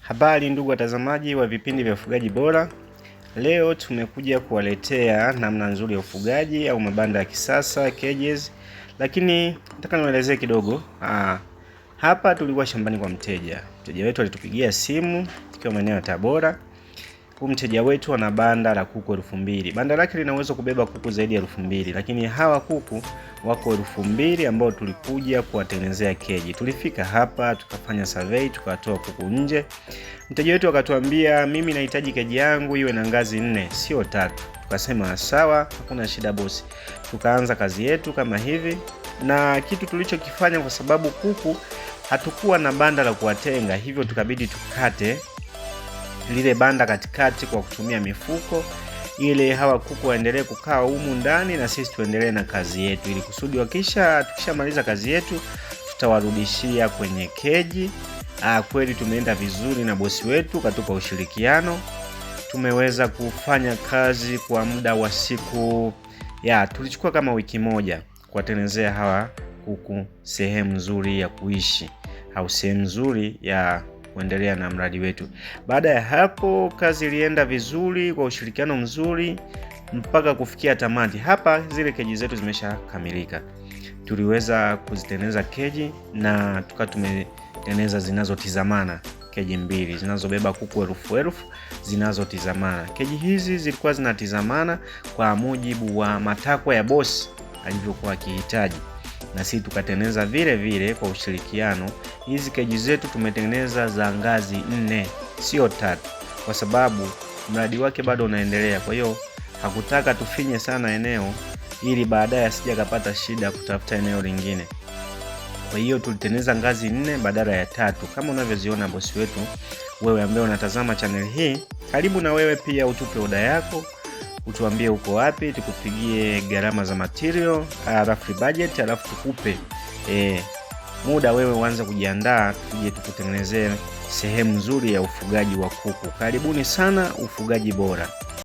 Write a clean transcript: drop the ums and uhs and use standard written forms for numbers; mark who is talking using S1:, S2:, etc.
S1: Habari ndugu watazamaji wa vipindi vya ufugaji bora. Leo tumekuja kuwaletea namna nzuri ya ufugaji au mabanda ya kisasa cages. Lakini nataka niwaelezee kidogo. Hapa tulikuwa shambani kwa mteja. Mteja wetu alitupigia simu tukiwa maeneo ya Tabora. Huyu mteja wetu ana banda la kuku 2000. Banda lake lina uwezo kubeba kuku zaidi ya 2000, lakini hawa kuku wako 2000 ambao tulikuja kuwatengenezea keji. Tulifika hapa tukafanya survey, tukatoa kuku nje. Mteja wetu akatuambia, mimi nahitaji keji yangu iwe na ngazi 4 sio 3. Tukasema sawa, hakuna shida bosi. Tukaanza kazi yetu kama hivi, na kitu tulichokifanya, kwa sababu kuku hatukuwa na banda la kuwatenga, hivyo tukabidi tukate lile banda katikati kwa kutumia mifuko, ili hawa kuku waendelee kukaa humu ndani na sisi tuendelee na kazi yetu, ili kusudi tukishamaliza kazi yetu tutawarudishia kwenye keji. Kweli tumeenda vizuri na bosi wetu katupa ushirikiano. Tumeweza kufanya kazi kwa muda wa siku tulichukua kama wiki moja kuwatengenezea hawa kuku sehemu nzuri ya kuishi au sehemu nzuri ya kuendelea na mradi wetu. Baada ya hapo kazi ilienda vizuri kwa ushirikiano mzuri mpaka kufikia tamati. Hapa zile keji zetu zimeshakamilika. Tuliweza kuzitengeneza keji na tumetengeneza zinazotizamana, keji 2 zinazobeba kuku 1000 zinazotizamana. Keji hizi zilikuwa zinatizamana kwa mujibu wa matakwa ya bosi alivyokuwa akihitaji, na sisi tukatengeneza vile vile kwa ushirikiano. Hizi keji zetu tumetengeneza za ngazi 4 sio 3, kwa sababu mradi wake bado unaendelea. Kwa hiyo hakutaka tufinye sana eneo, ili baadaye asije akapata shida kutafuta eneo lingine. Kwa hiyo tulitengeneza ngazi 4 badala ya 3 kama unavyoziona bosi wetu. Wewe ambaye unatazama channel hii, karibu na wewe pia utupe oda yako, utuambie uko wapi, tukupigie gharama za material, rough budget, alafu tukupe muda wewe uanze kujiandaa, tuje tukutengenezee sehemu nzuri ya ufugaji wa kuku. Karibuni sana Ufugaji Bora.